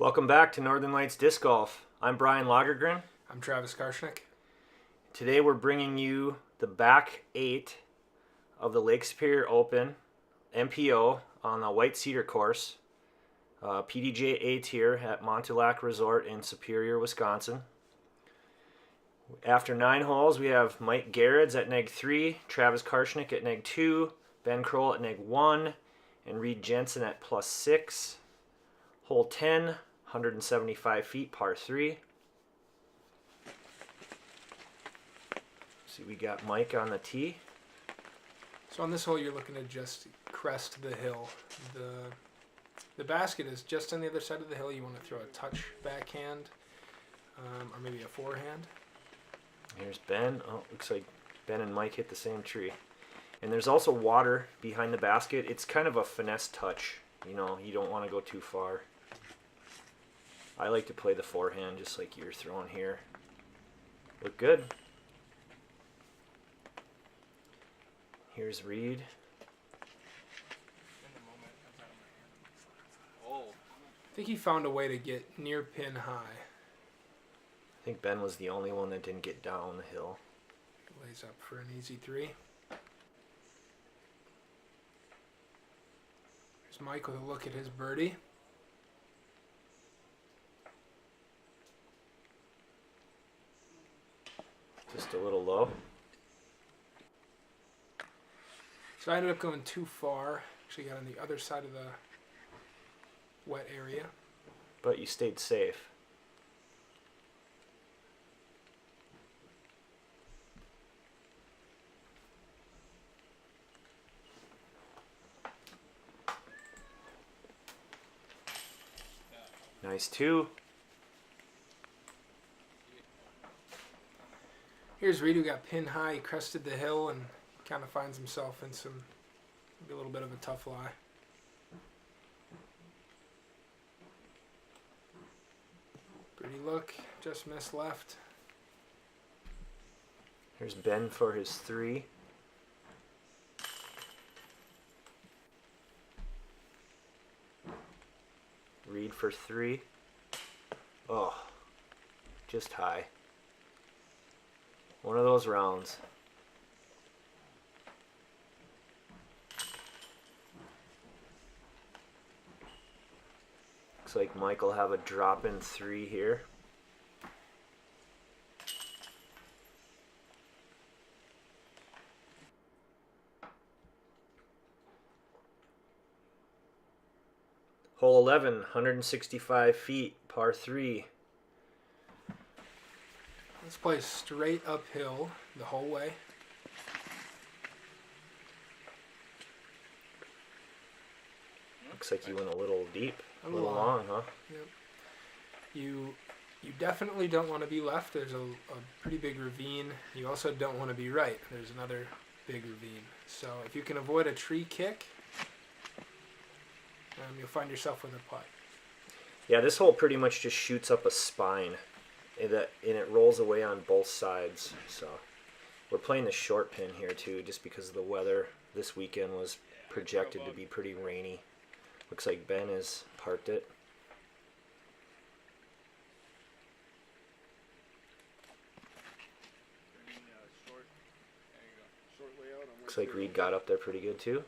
Welcome back to Northern Lights Disc Golf. I'm Brian Lagergren. I'm Travis Karschnik. Today we're bringing you the back 8 of the Lake Superior Open MPO on the White Cedar course. PDJ 8 here at Montilac Resort in Superior, Wisconsin. After 9 holes, we have Mike Gerads at neg 3, Travis Karschnik at neg 2, Ben Kroll at neg 1, and Reed Jenson at plus 6. Hole 10, 175 feet, par 3. See, we got Mike on the tee. So on this hole, you're looking to just crest the hill. The basket is just on the other side of the hill. You want to throw a touch backhand, or maybe a forehand. Here's Ben. Oh, looks like Ben and Mike hit the same tree. And there's also water behind the basket. It's kind of a finesse touch. You know, you don't want to go too far. I like to play the forehand just like you're throwing here. Look good. Here's Reed. I think he found a way to get near pin high. I think Ben was the only one that didn't get down the hill. Lays up for an easy 3. Here's Mike with a look at his birdie. Just a little low. So I ended up going too far. Actually got on the other side of the wet area. But you stayed safe. Nice 2. Here's Reed, who got pin high. He crested the hill and kind of finds himself in maybe a little bit of a tough lie. Pretty look, just missed left. Here's Ben for his 3. Reed for 3. Oh, just high. One of those rounds. Looks like Mike will have a drop in 3 here. Hole 11, 165 feet, par 3. Let's play straight uphill the whole way. Looks like you went a little deep, a little long. long, huh? Yep. You definitely don't want to be left. There's a pretty big ravine. You also don't want to be right. There's another big ravine. So if you can avoid a tree kick, you'll find yourself with a putt. Yeah, this hole pretty much just shoots up a spine. And it rolls away on both sides. So we're playing the short pin here too, just because of the weather. This weekend was projected to be pretty rainy. Looks like Ben has parked it. Looks like Reed got up there pretty good too.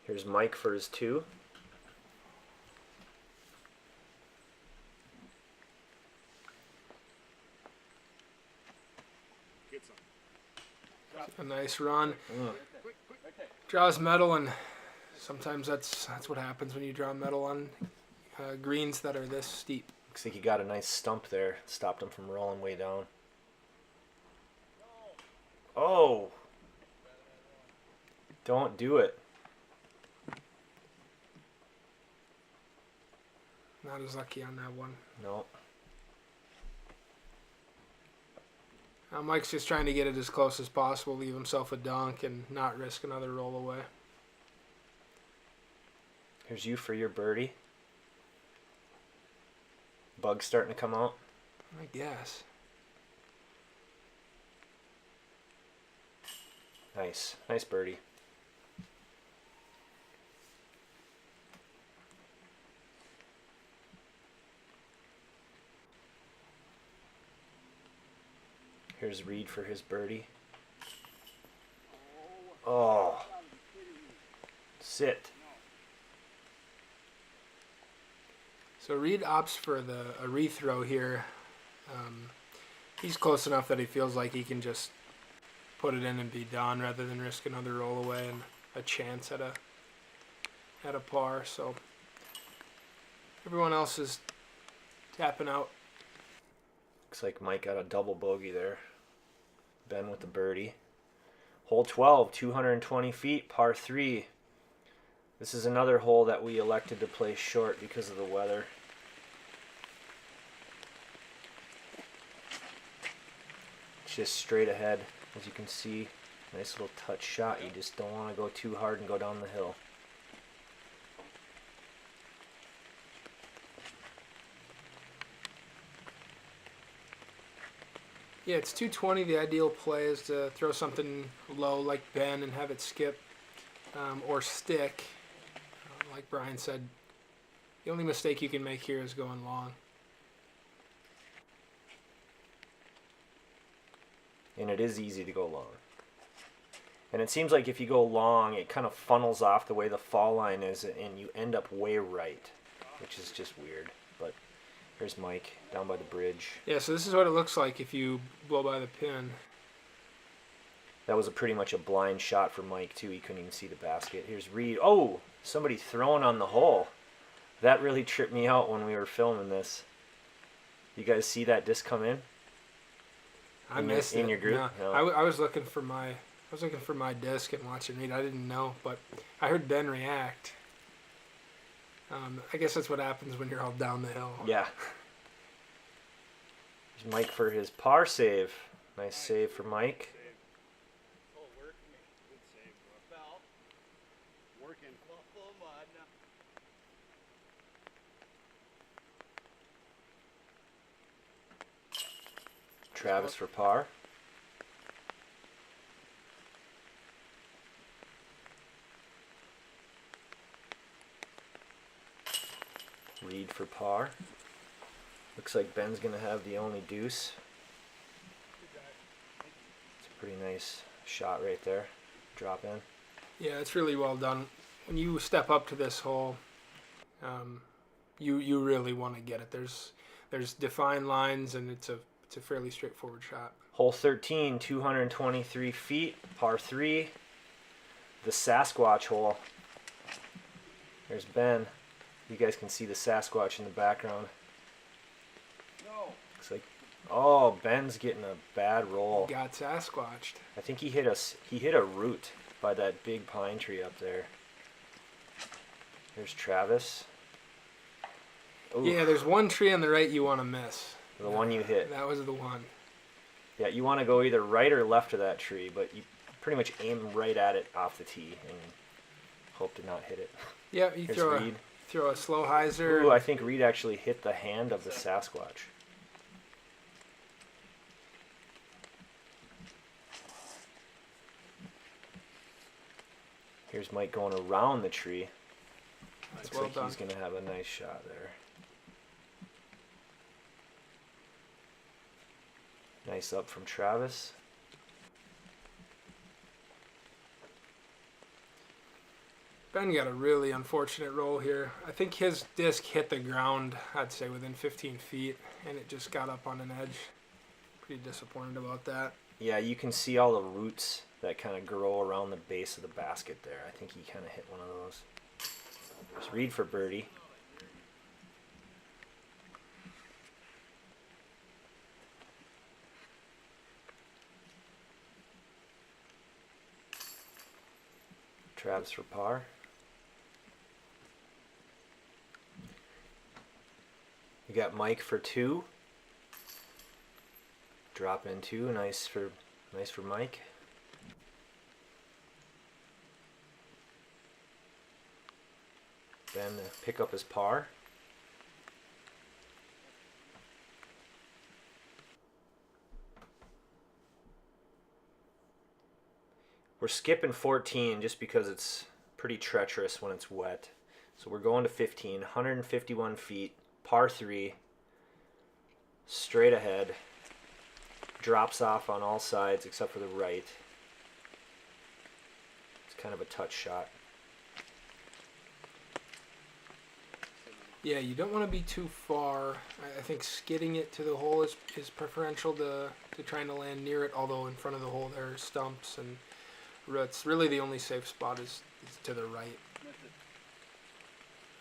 Here's Mike for his 2. A nice run. Draws metal, and sometimes that's what happens when you draw metal on greens that are this steep. Looks like he got a nice stump there. Stopped him from rolling way down. Oh! Don't do it. Not as lucky on that one. No. Mike's just trying to get it as close as possible, leave himself a dunk, and not risk another roll away. Here's you for your birdie. Bug's starting to come out. I guess. Nice. Nice birdie. Here's Reed for his birdie. Oh. Sit. So Reed opts for a rethrow here. He's close enough that he feels like he can just put it in and be done rather than risk another roll away and a chance at a par. So everyone else is tapping out. Looks like Mike got a double bogey there. Ben with the birdie. Hole 12, 220 feet, par 3. This is another hole that we elected to play short because of the weather. It's just straight ahead, as you can see. Nice little touch shot. You just don't want to go too hard and go down the hill. Yeah, it's 220. The ideal play is to throw something low like Ben and have it skip or stick. Like Brian said, the only mistake you can make here is going long. And it is easy to go long. And it seems like if you go long, it kind of funnels off the way the fall line is, and you end up way right, which is just weird. But here's Mike down by the bridge. Yeah, so this is what it looks like if you blow by the pin. That was pretty much a blind shot for Mike, too. He couldn't even see the basket. Here's Reed. Oh, somebody throwing on the hole. That really tripped me out when we were filming this. You guys see that disc come in? I missed it. In your group? No. I was looking for my disc and watching Reed. I didn't know, but I heard Ben react. I guess that's what happens when you're all down the hill. Yeah. There's Mike for his par save. Nice save for Mike. Travis for par. Reed for par. Looks like Ben's going to have the only deuce. It's a pretty nice shot right there. Drop in. Yeah, it's really well done. When you step up to this hole, you really want to get it. There's defined lines, and it's a fairly straightforward shot. Hole 13, 223 feet, par 3. The Sasquatch hole. There's Ben. You guys can see the Sasquatch in the background. Looks like, oh, Ben's getting a bad roll. Got Sasquatched. I think he hit a root by that big pine tree up there. There's Travis. Ooh. Yeah, there's one tree on the right you want to miss. The one you hit. That was the one. Yeah, you want to go either right or left of that tree, but you pretty much aim right at it off the tee and hope to not hit it. Yeah, you throw a slow hyzer. Ooh, I think Reed actually hit the hand of the Sasquatch. Here's Mike going around the tree. That's Looks well like done. he's going to have a nice shot there. Nice up from Travis. Ben got a really unfortunate roll here. I think his disc hit the ground, I'd say within 15 feet, and it just got up on an edge. Pretty disappointed about that. Yeah, you can see all the roots that kind of grow around the base of the basket there. I think he kind of hit one of those. There's Reed for birdie. Travis for par. You got Mike for 2. Drop in 2. Nice for Mike. Ben pick up his par. We're skipping 14 just because it's pretty treacherous when it's wet. So we're going to 15, 151 feet, par 3, straight ahead. drops off on all sides except for the right. It's kind of a touch shot. Yeah, you don't want to be too far. I think skidding it to the hole is preferential to trying to land near it, although in front of the hole there are stumps and roots. Really the only safe spot is to the right.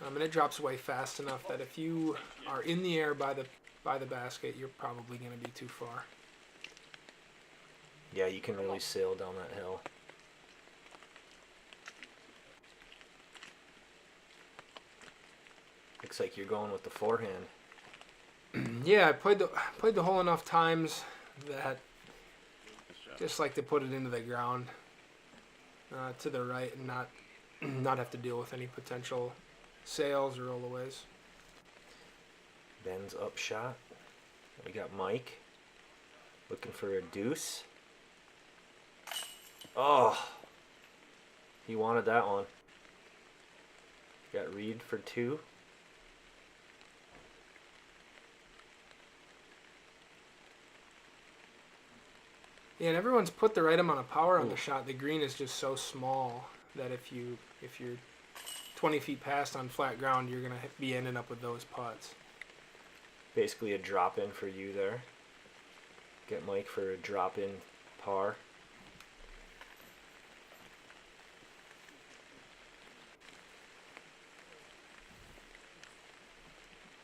And it drops away fast enough that if you are in the air by the basket, you're probably going to be too far. Yeah, you can really sail down that hill. Looks like you're going with the forehand. Yeah, I played the hole enough times that just like to put it into the ground to the right and not have to deal with any potential sails or rollaways. Ben's up shot. We got Mike looking for a deuce. Oh, he wanted that one. Got Reed for 2. Yeah, and everyone's put the right amount of power on the shot. The green is just so small that if you're 20 feet past on flat ground, you're gonna be ending up with those putts. Basically a drop in for you there. Get Mike for a drop in par.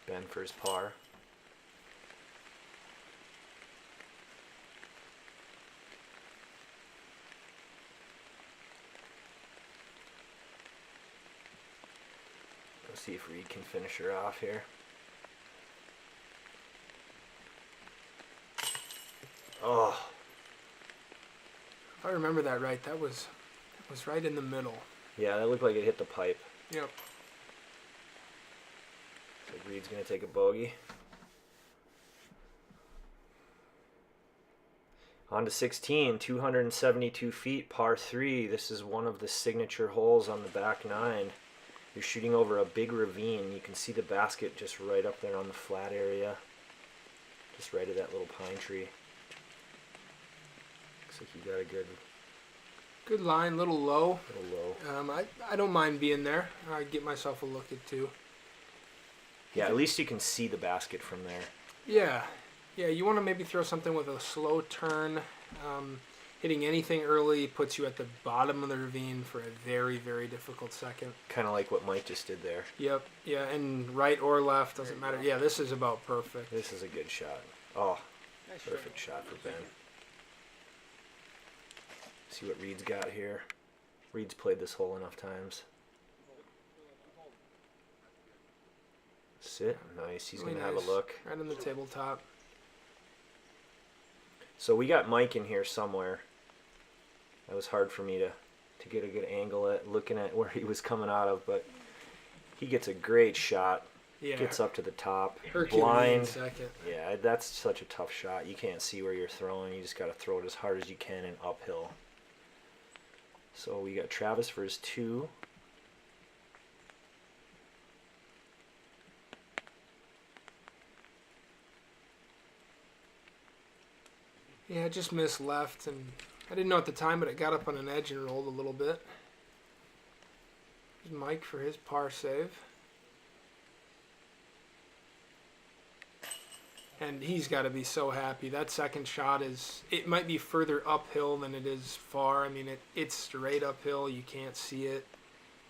Ben for his par. Let's see if Reed can finish her off here. Oh. If I remember that right, that was right in the middle. Yeah, that looked like it hit the pipe. Yep. So Reed's going to take a bogey. On to 16, 272 feet, par 3. This is one of the signature holes on the back 9. You're shooting over a big ravine. You can see the basket just right up there on the flat area. Just right of that little pine tree. Looks like you got a good line, little low. little low. I don't mind being there. I get myself a look at 2. Yeah, at least you can see the basket from there. Yeah, you want to maybe throw something with a slow turn. Hitting anything early puts you at the bottom of the ravine for a very, very difficult second. Kind of like what Mike just did there. Yep, yeah, and right or left, doesn't matter. Yeah, this is about perfect. This is a good shot. Oh, perfect shot for Ben. See what Reed's got here. Reed's played this hole enough times. Sit. Nice. He's Really going to nice. have a look. Right on the tabletop. So we got Mike in here somewhere. That was hard for me to get a good angle at looking at where he was coming out of, but he gets a great shot. Yeah. Gets up to the top. Herculean Blind. second. Yeah, that's such a tough shot. You can't see where you're throwing. You just got to throw it as hard as you can and uphill. So we got Travis for his 2. Yeah, I just missed left, and I didn't know at the time, but it got up on an edge and rolled a little bit. Here's Mike for his par save. And he's got to be so happy. That second shot it might be further uphill than it is far. I mean, it's straight uphill. You can't see it.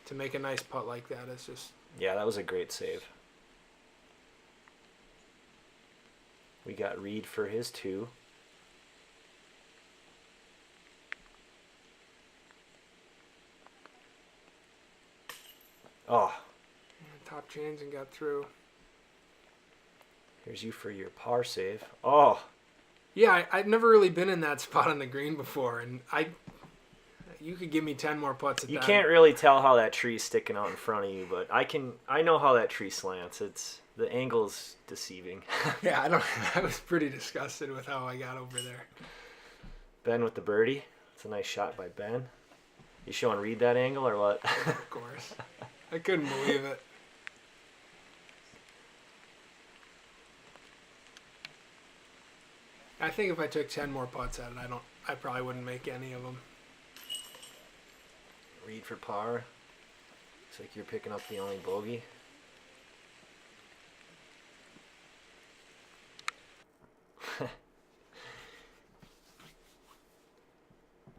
To make a nice putt like that is just... Yeah, that was a great save. We got Reed for his 2. Oh. Top chains and got through. Here's you for your par save. Oh. Yeah, I've never really been in that spot on the green before, and you could give me 10 more putts at that. You can't really tell how that tree's sticking out in front of you, but I know how that tree slants. The angle's deceiving. Yeah, I was pretty disgusted with how I got over there. Ben with the birdie. It's a nice shot by Ben. You showing Reed that angle or what? Of course. I couldn't believe it. I think if I took 10 more putts at it, I probably wouldn't make any of them. Read for par. Looks like you're picking up the only bogey.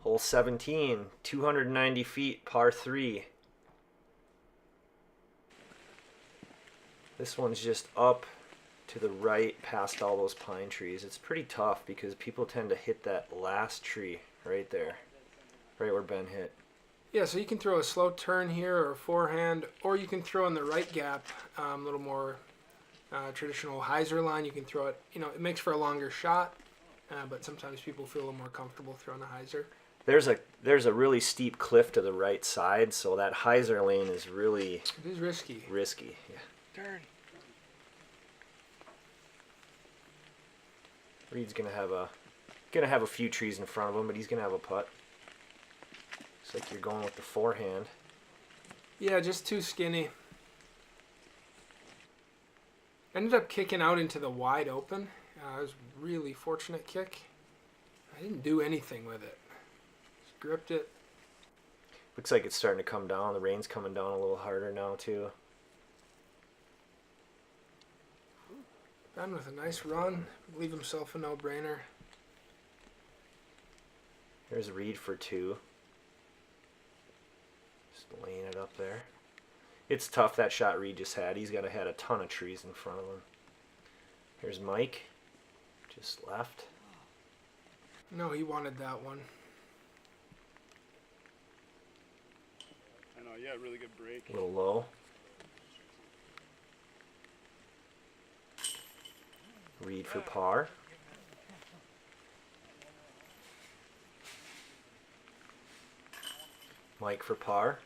Hole 17, 290 feet, par 3. This one's just up to the right past all those pine trees. It's pretty tough because people tend to hit that last tree right there, right where Ben hit. Yeah, so you can throw a slow turn here or a forehand, or you can throw in the right gap, a little more traditional hyzer line. You can throw it, it makes for a longer shot, but sometimes people feel a little more comfortable throwing a hyzer. There's a really steep cliff to the right side, so that hyzer lane is really... It is risky. Risky, yeah. Turn. Reed's gonna have a few trees in front of him, but he's gonna have a putt. Looks like you're going with the forehand. Yeah, just too skinny. Ended up kicking out into the wide open. It was a really fortunate kick. I didn't do anything with it. Just gripped it. Looks like it's starting to come down. The rain's coming down a little harder now too. Ben with a nice run. Leave himself a no-brainer. There's Reed for 2. Just laying it up there. It's tough, that shot Reed just had. He's got had a ton of trees in front of him. Here's Mike. Just left. No, he wanted that one. I know, yeah, really good break. A little low. Reed for par. Mike for par.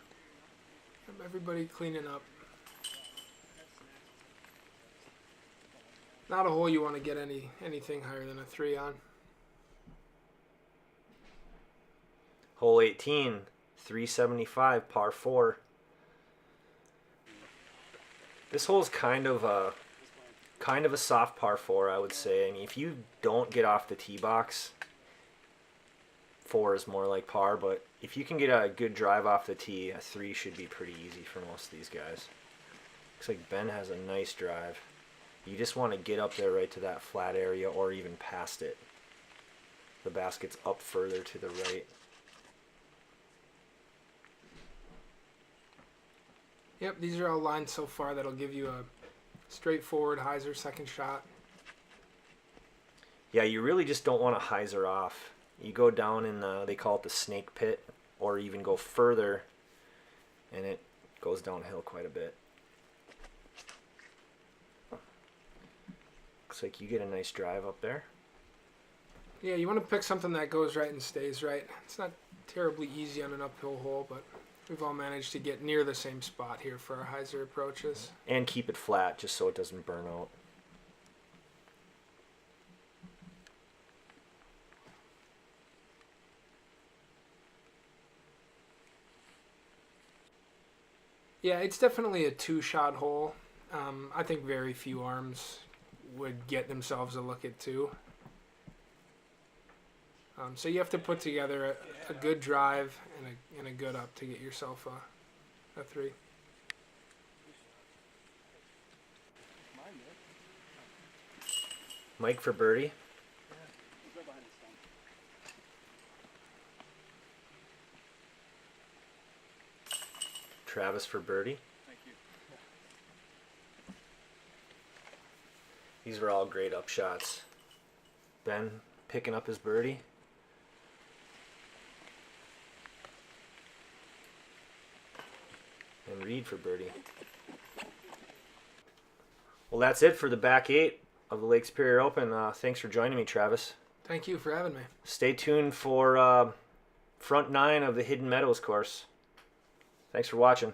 Everybody cleaning up. Not a hole you want to get anything higher than a 3 on. Hole 18, 375, par 4. This hole's kind of a soft par 4, I would say. I mean, if you don't get off the tee box, 4 is more like par, but if you can get a good drive off the tee, a 3 should be pretty easy for most of these guys. Looks like Ben has a nice drive. You just want to get up there right to that flat area or even past it. The basket's up further to the right. Yep, these are all lines so far that'll give you a straightforward hyzer second shot. Yeah, you really just don't want to hyzer off. You go down in they call it the snake pit, or even go further, and it goes downhill quite a bit. Looks like you get a nice drive up there. Yeah, you want to pick something that goes right and stays right. It's not terribly easy on an uphill hole, but we've all managed to get near the same spot here for our hyzer approaches. And keep it flat just so it doesn't burn out. Yeah, it's definitely a 2-shot hole. I think very few arms would get themselves a look at 2. So you have to put together a good drive and a good up to get yourself a 3. Mike for birdie. Travis for birdie. Thank you. These were all great up shots. Ben picking up his birdie. And Reed for birdie. Well, that's it for the back 8 of the Lake Superior Open. Thanks for joining me, Travis. Thank you for having me. Stay tuned for front 9 of the Hidden Meadows course. Thanks for watching.